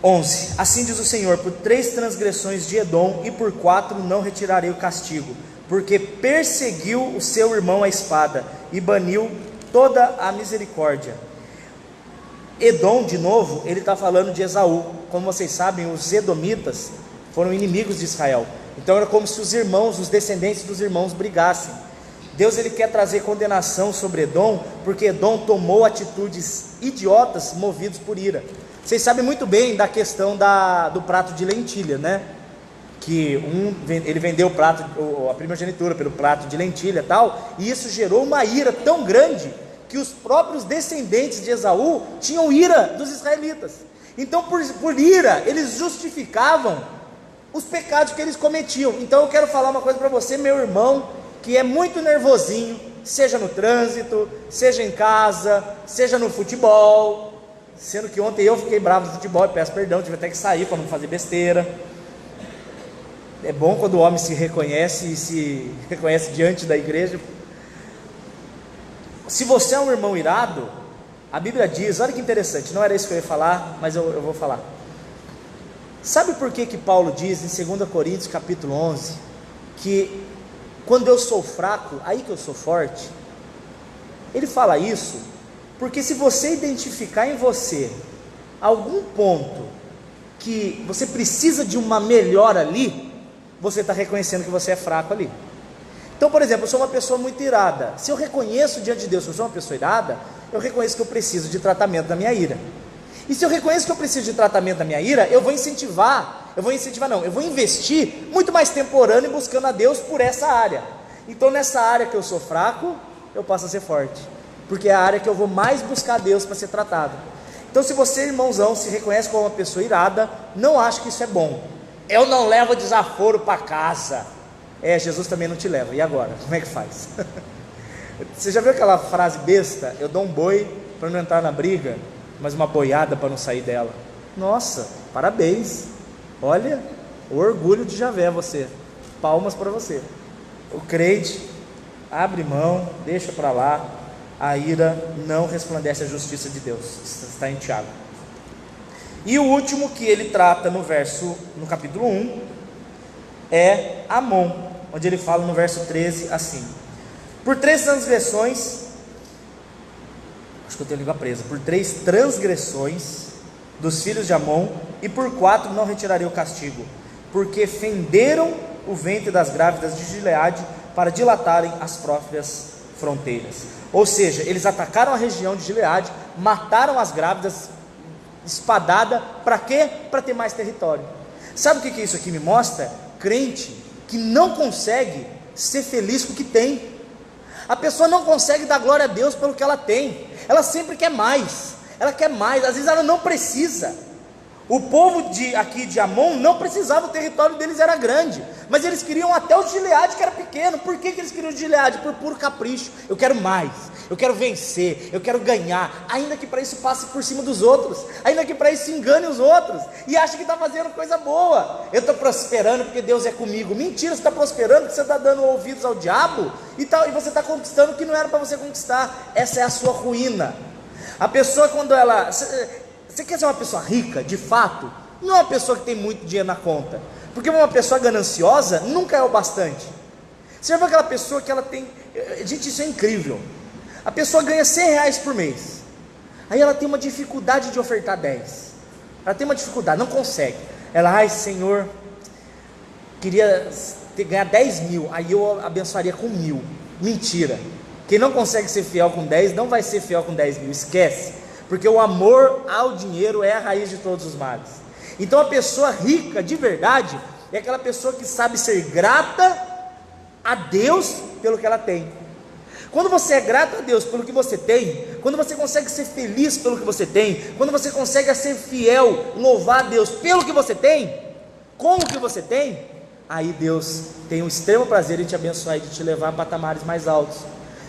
11, assim diz o Senhor: por 3 transgressões de Edom e por 4 não retirarei o castigo, porque perseguiu o seu irmão à espada e baniu toda a misericórdia. Edom, de novo, ele está falando de Esaú. Como vocês sabem, os edomitas foram inimigos de Israel, então era como se os irmãos, os descendentes dos irmãos brigassem. Deus, ele quer trazer condenação sobre Edom, porque Edom tomou atitudes idiotas, movidos por ira. Vocês sabem muito bem da questão do prato de lentilha, né? Que ele vendeu o prato, a primogenitura pelo prato de lentilha e tal, e isso gerou uma ira tão grande, que os próprios descendentes de Esaú tinham ira dos israelitas. Então por ira, eles justificavam os pecados que eles cometiam. Então eu quero falar uma coisa para você, meu irmão, que é muito nervosinho, seja no trânsito, seja em casa, seja no futebol. Sendo que ontem eu fiquei bravo no futebol, e peço perdão, tive até que sair para não fazer besteira. É bom quando o homem se reconhece e se reconhece diante da igreja. Se você é um irmão irado, a Bíblia diz, olha que interessante, não era isso que eu ia falar, mas eu vou falar. Sabe por que Paulo diz em 2 Coríntios capítulo 11, que quando eu sou fraco, aí que eu sou forte? Ele fala isso porque se você identificar em você algum ponto que você precisa de uma melhora ali, você está reconhecendo que você é fraco ali. Então, por exemplo, eu sou uma pessoa muito irada. Se eu reconheço diante de Deus que eu sou uma pessoa irada, eu reconheço que eu preciso de tratamento da minha ira. E se eu reconheço que eu preciso de tratamento da minha ira, eu vou investir muito mais tempo orando e buscando a Deus por essa área. Então, nessa área que eu sou fraco, eu passo a ser forte, porque é a área que eu vou mais buscar a Deus para ser tratado. Então, se você, irmãozão, se reconhece como uma pessoa irada, não acha que isso é bom. Eu não levo desaforo para casa. Jesus também não te leva. E agora? Como é que faz? Você já viu aquela frase besta? Eu dou um boi para não entrar na briga, mas uma boiada para não sair dela. Nossa, parabéns. Olha, o orgulho de Javé você. Palmas para você. O crente abre mão, deixa para lá. A ira não resplandece a justiça de Deus. Está em Tiago. E o último que ele trata no capítulo 1 é Amon, onde ele fala no verso 13 assim: por 3 transgressões, acho que eu tenho a língua presa, por 3 transgressões dos filhos de Amon, e por 4 não retirarei o castigo, porque fenderam o ventre das grávidas de Gileade para dilatarem as próprias fronteiras. Ou seja, eles atacaram a região de Gileade, mataram as grávidas, espadada, para quê? Para ter mais território. Sabe o que isso aqui me mostra? Crente que não consegue ser feliz com o que tem. A pessoa não consegue dar glória a Deus pelo que ela tem, ela sempre quer mais, às vezes ela não precisa. O povo aqui de Amon não precisava, o território deles era grande, mas eles queriam até o Gileade, que era pequeno. Por que eles queriam o Gileade? Por puro capricho. Eu quero mais, eu quero vencer, eu quero ganhar, ainda que para isso passe por cima dos outros, ainda que para isso engane os outros, e acha que está fazendo coisa boa. Eu estou prosperando porque Deus é comigo. Mentira, você está prosperando porque você está dando ouvidos ao diabo, e você está conquistando o que não era para você conquistar. Essa é a sua ruína. A pessoa, quando ela... Você quer ser uma pessoa rica, de fato? Não é uma pessoa que tem muito dinheiro na conta, porque uma pessoa gananciosa nunca é o bastante. Você já viu aquela pessoa que ela tem... Gente, isso é incrível. A pessoa ganha 100 reais por mês, aí ela tem uma dificuldade de ofertar 10. Ela tem uma dificuldade, não consegue. Ela, ai Senhor, queria ganhar 10 mil, aí eu abençoaria com 1.000. Mentira. Quem não consegue ser fiel com 10, não vai ser fiel com 10 mil, esquece. Porque o amor ao dinheiro é a raiz de todos os males. Então a pessoa rica de verdade é aquela pessoa que sabe ser grata a Deus pelo que ela tem. Quando você é grato a Deus pelo que você tem, quando você consegue ser feliz pelo que você tem, quando você consegue ser fiel, louvar a Deus pelo que você tem, com o que você tem, aí Deus tem um extremo prazer em te abençoar e de te levar a patamares mais altos,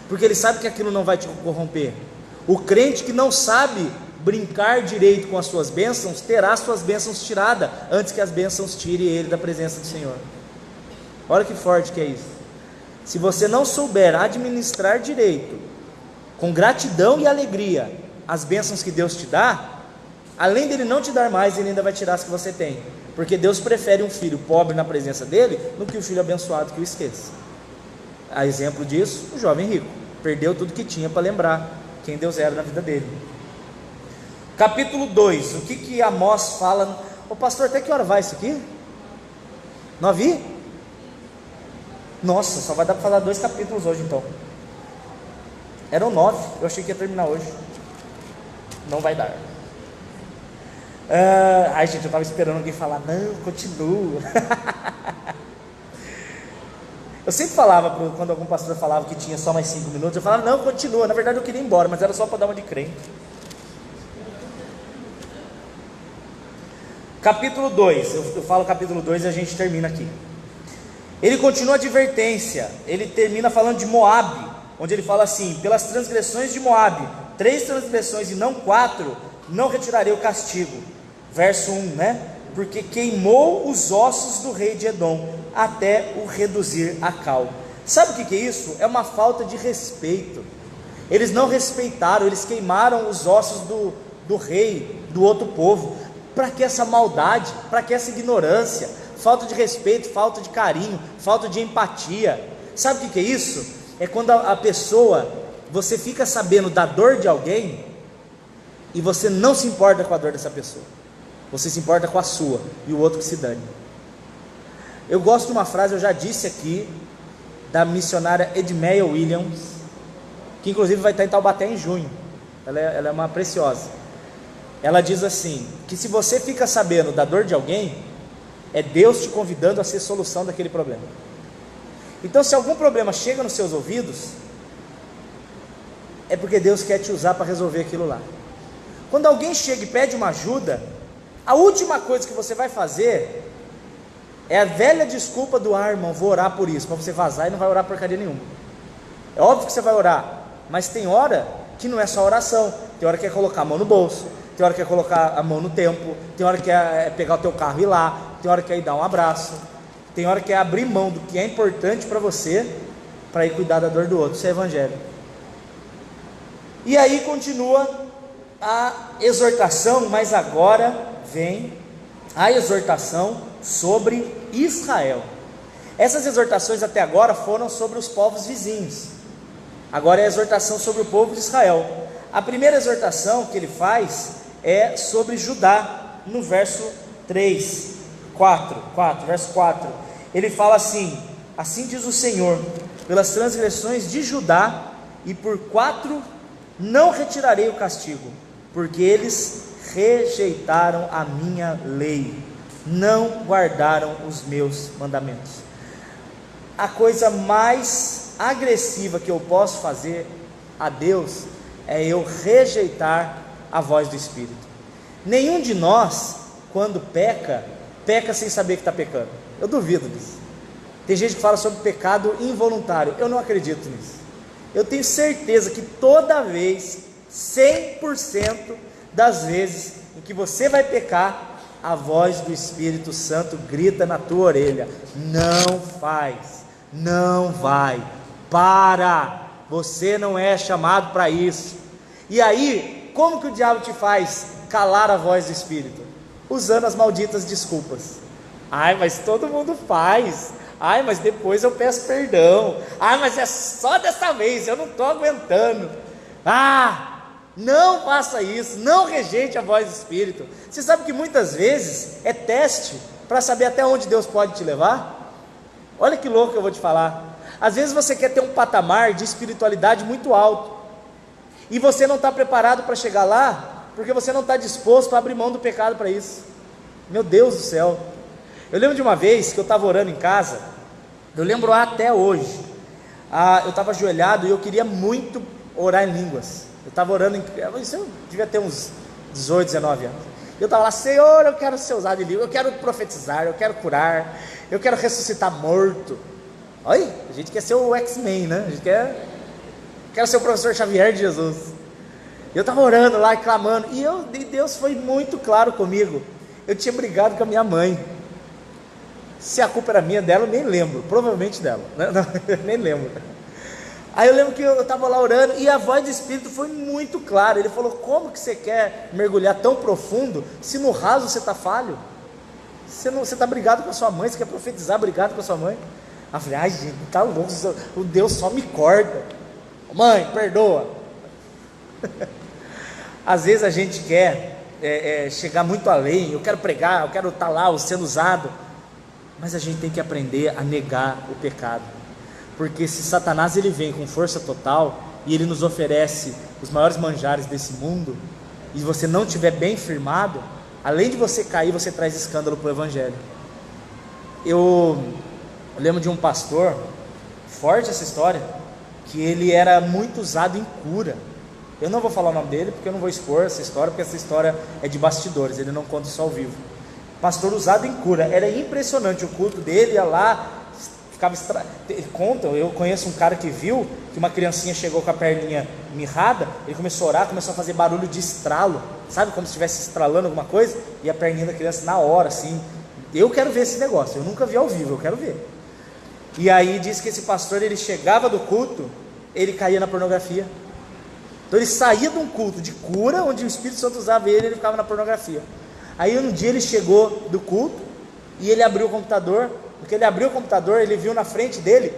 porque Ele sabe que aquilo não vai te corromper. O crente que não sabe brincar direito com as suas bênçãos, terá suas bênçãos tiradas, antes que as bênçãos tirem ele da presença do Senhor. Olha que forte que é isso. Se você não souber administrar direito, com gratidão e alegria, as bênçãos que Deus te dá, além dele não te dar mais, ele ainda vai tirar as que você tem, porque Deus prefere um filho pobre na presença dele, do que um filho abençoado que o esqueça. A exemplo disso, o jovem rico, perdeu tudo que tinha para lembrar quem Deus era na vida dele. Capítulo 2, o que Amós fala? Ô pastor, até que hora vai isso aqui? 9? Nossa, só vai dar para falar 2 capítulos hoje então. Eram 9, eu achei que ia terminar hoje. Não vai dar. Ai gente, eu estava esperando alguém falar, não, continua. Eu sempre falava, quando algum pastor falava que tinha só mais 5 minutos, eu falava, não, continua. Na verdade eu queria ir embora, mas era só para dar uma de crente. Capítulo 2, eu falo capítulo 2 e a gente termina aqui. Ele continua a advertência, ele termina falando de Moabe, onde ele fala assim: pelas transgressões de Moabe, 3 transgressões e não 4, não retirarei o castigo. Verso 1, né? Porque queimou os ossos do rei de Edom, até o reduzir a cal. Sabe o que é isso? É uma falta de respeito. Eles não respeitaram, eles queimaram os ossos do rei, do outro povo. Para que essa maldade? Para que essa ignorância? Falta de respeito, falta de carinho, falta de empatia. Sabe o que é isso? É quando a pessoa, você fica sabendo da dor de alguém e você não se importa com a dor dessa pessoa, você se importa com a sua, e o outro que se dane. Eu gosto de uma frase, eu já disse aqui, da missionária Edmeia Williams, que inclusive vai estar em Taubaté em junho. Ela é uma preciosa. Ela diz assim, que se você fica sabendo da dor de alguém, é Deus te convidando a ser solução daquele problema. Então, se algum problema chega nos seus ouvidos, é porque Deus quer te usar para resolver aquilo lá. Quando alguém chega e pede uma ajuda, a última coisa que você vai fazer é a velha desculpa do: irmão, vou orar por isso, para você vazar e não vai orar porcaria nenhuma. É óbvio que você vai orar, mas tem hora que não é só oração, tem hora que é colocar a mão no bolso, tem hora que é colocar a mão no templo, tem hora que é pegar o teu carro e ir lá, tem hora que é ir dar um abraço, tem hora que é abrir mão do que é importante para você, para ir cuidar da dor do outro. Isso é evangelho. E aí continua a exortação, mas agora vem a exortação sobre Israel. Essas exortações até agora foram sobre os povos vizinhos, agora é a exortação sobre o povo de Israel. A primeira exortação que ele faz é sobre Judá, no verso 4, verso 4, ele fala assim: assim diz o Senhor, pelas transgressões de Judá e por 4 não retirarei o castigo, porque eles rejeitaram a minha lei, não guardaram os meus mandamentos. A coisa mais agressiva que eu posso fazer a Deus é eu rejeitar a voz do Espírito. Nenhum de nós, quando peca sem saber que está pecando. Eu duvido disso. Tem gente que fala sobre pecado involuntário, eu não acredito nisso. Eu tenho certeza que toda vez, 100% das vezes em que você vai pecar, a voz do Espírito Santo grita na tua orelha: não faz, não vai, para, você não é chamado para isso. E aí, como que o diabo te faz calar a voz do Espírito? Usando as malditas desculpas. Ai, mas todo mundo faz. Ai, mas depois eu peço perdão. Ai, mas é só dessa vez, eu não estou aguentando. Não faça isso, não rejeite a voz do Espírito. Você sabe que muitas vezes é teste para saber até onde Deus pode te levar? Olha que louco que eu vou te falar. Às vezes você quer ter um patamar de espiritualidade muito alto, e você não está preparado para chegar lá, porque você não está disposto a abrir mão do pecado para isso. Meu Deus do céu. Eu lembro de uma vez que eu estava orando em casa, eu lembro até hoje, eu estava ajoelhado e eu queria muito orar em línguas. Eu estava orando, isso eu devia ter uns 18, 19 anos. Eu estava lá, Senhor, eu quero ser usado de livro, eu quero profetizar, eu quero curar, eu quero ressuscitar morto. Olha, a gente quer ser o X-Men, né? A gente quer ser o professor Xavier de Jesus. Eu estava orando lá e clamando, e Deus foi muito claro comigo. Eu tinha brigado com a minha mãe. Se a culpa era minha, dela, eu nem lembro, provavelmente dela, né? Não, eu nem lembro. Aí eu lembro que eu estava lá orando, e a voz do Espírito foi muito clara. Ele falou, como que você quer mergulhar tão profundo, se no raso você está falho? Você está brigado com a sua mãe, você quer profetizar brigado com a sua mãe? Aí eu falei, ai gente, tá louco, o Deus só me corta. Mãe, perdoa. Às vezes a gente quer chegar muito além, eu quero pregar, eu quero estar lá, sendo usado, mas a gente tem que aprender a negar o pecado, porque se Satanás ele vem com força total, e ele nos oferece os maiores manjares desse mundo, e você não estiver bem firmado, além de você cair, você traz escândalo para o Evangelho. Eu lembro de um pastor, forte essa história, que ele era muito usado em cura. Eu não vou falar o nome dele, porque eu não vou expor essa história, porque essa história é de bastidores, ele não conta isso ao vivo. Pastor usado em cura, era impressionante o culto dele, ia lá, ficava conta, eu conheço um cara que viu, que uma criancinha chegou com a perninha mirrada, ele começou a orar, começou a fazer barulho de estralo, sabe, como se estivesse estralando alguma coisa, e a perninha da criança na hora, assim. Eu quero ver esse negócio, eu nunca vi ao vivo, eu quero ver. E aí diz que esse pastor, ele chegava do culto, ele caía na pornografia. Então ele saía de um culto de cura, onde o Espírito Santo usava ele ficava na pornografia. Aí um dia ele chegou do culto, e ele abriu o computador. Porque ele abriu o computador, ele viu na frente dele,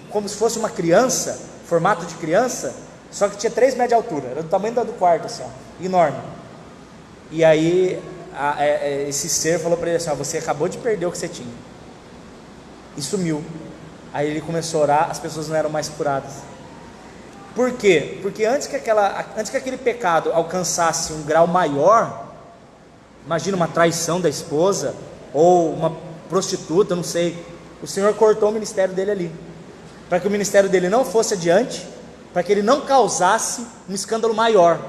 como se fosse uma criança, formato de criança, só que tinha 3 metros de altura, era do tamanho do quarto, assim, ó, enorme. E aí esse ser falou para ele assim, ó, você acabou de perder o que você tinha. E sumiu. Aí ele começou a orar, as pessoas não eram mais curadas. Por quê? Porque antes que aquele pecado alcançasse um grau maior, imagina uma traição da esposa, ou uma prostituta, não sei, o Senhor cortou o ministério dele ali, para que o ministério dele não fosse adiante, para que ele não causasse um escândalo maior.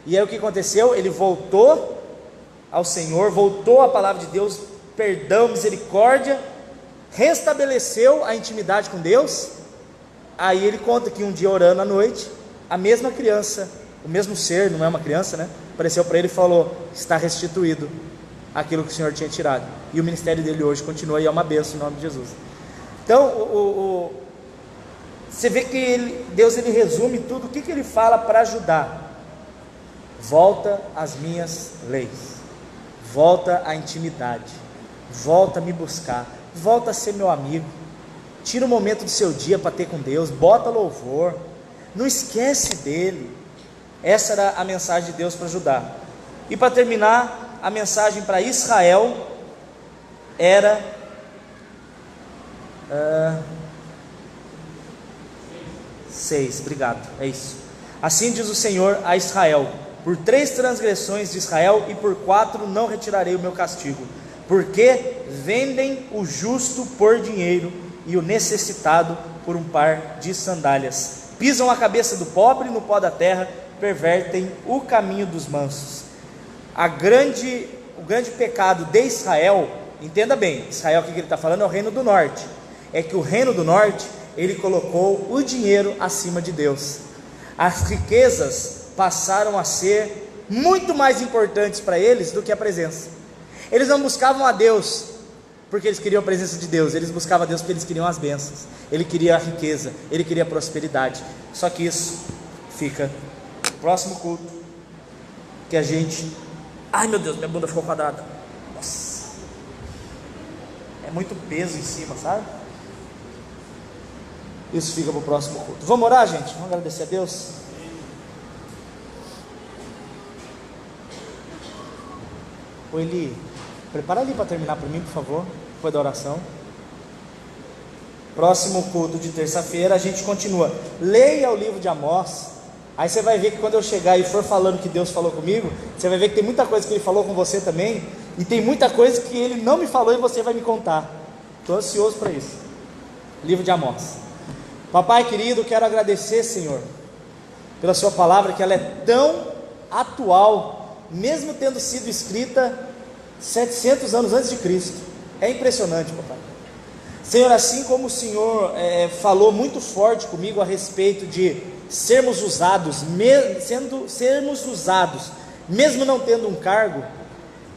E aí o que aconteceu? Ele voltou ao Senhor, voltou à palavra de Deus, perdão, misericórdia, restabeleceu a intimidade com Deus. Aí ele conta que um dia orando à noite, a mesma criança, o mesmo ser, não é uma criança, né? Apareceu para ele e falou, está restituído aquilo que o Senhor tinha tirado. E o ministério dele hoje continua, e é uma bênção em nome de Jesus. Então você vê que Deus ele resume tudo. O que ele fala para ajudar? Volta às minhas leis, volta à intimidade, volta a me buscar, volta a ser meu amigo, tira um momento do seu dia para ter com Deus, bota louvor, não esquece dele. Essa era a mensagem de Deus para ajudar. E para terminar, a mensagem para Israel era 6, obrigado, é isso. Assim diz o Senhor a Israel: por 3 transgressões de Israel e por 4 não retirarei o meu castigo, porque vendem o justo por dinheiro e o necessitado por um par de sandálias, pisam a cabeça do pobre no pó da terra, pervertem o caminho dos mansos. O grande pecado de Israel, entenda bem, Israel, o que ele está falando é o reino do norte, é que o reino do norte, ele colocou o dinheiro acima de Deus. As riquezas passaram a ser muito mais importantes para eles do que a presença. Eles não buscavam a Deus porque eles queriam a presença de Deus, eles buscavam a Deus porque eles queriam as bênçãos, ele queria a riqueza, ele queria a prosperidade. Só que isso fica no próximo culto, que a gente... Ai meu Deus, minha bunda ficou quadrada. Nossa, é muito peso em cima, sabe? Isso fica para o próximo culto. Vamos orar, gente? Vamos agradecer a Deus? Ô Eli, prepara ali para terminar para mim, por favor, depois da oração. Próximo culto de terça-feira a gente continua. Leia o livro de Amós. Aí você vai ver que quando eu chegar e for falando que Deus falou comigo, você vai ver que tem muita coisa que Ele falou com você também, e tem muita coisa que Ele não me falou e você vai me contar. Estou ansioso para isso. Livro de Amós. Papai querido, quero agradecer, Senhor, pela sua palavra, que ela é tão atual mesmo tendo sido escrita 700 anos antes de Cristo. É impressionante, papai. Senhor, assim como o Senhor falou muito forte comigo a respeito de sermos usados, mesmo não tendo um cargo,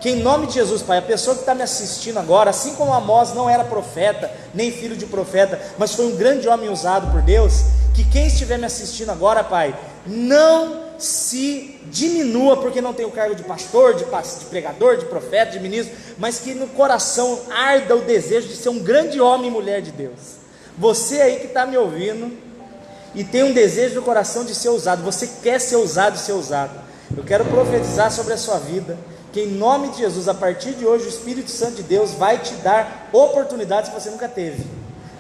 que em nome de Jesus, Pai, a pessoa que está me assistindo agora, assim como Amós não era profeta, nem filho de profeta, mas foi um grande homem usado por Deus, que quem estiver me assistindo agora, Pai, não se diminua porque não tem o cargo de pastor, de pregador, de profeta, de ministro, mas que no coração arda o desejo de ser um grande homem e mulher de Deus. Você aí que está me ouvindo e tem um desejo no coração de ser usado, você quer ser usado e ser usado, eu quero profetizar sobre a sua vida, que em nome de Jesus, a partir de hoje, o Espírito Santo de Deus vai te dar oportunidades que você nunca teve.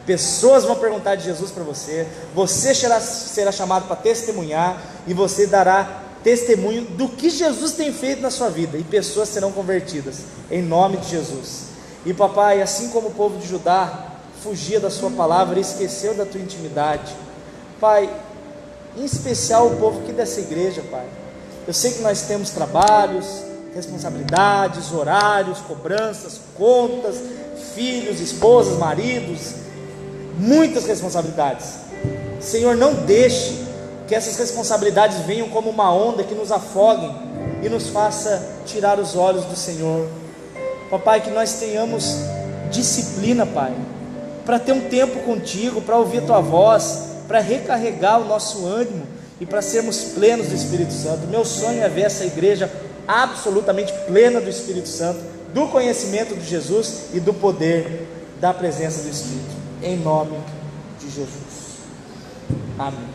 Pessoas vão perguntar de Jesus para você, você será chamado para testemunhar, e você dará testemunho do que Jesus tem feito na sua vida, e pessoas serão convertidas, em nome de Jesus. E papai, assim como o povo de Judá fugia da sua palavra e esqueceu da tua intimidade, Pai, em especial o povo aqui dessa igreja, Pai, eu sei que nós temos trabalhos, responsabilidades, horários, cobranças, contas, filhos, esposas, maridos, muitas responsabilidades. Senhor, não deixe que essas responsabilidades venham como uma onda que nos afoguem e nos faça tirar os olhos do Senhor. Papai, que nós tenhamos disciplina, Pai, para ter um tempo contigo, para ouvir a tua voz, para recarregar o nosso ânimo e para sermos plenos do Espírito Santo. Meu sonho é ver essa igreja absolutamente plena do Espírito Santo, do conhecimento de Jesus e do poder da presença do Espírito, em nome de Jesus. Amém.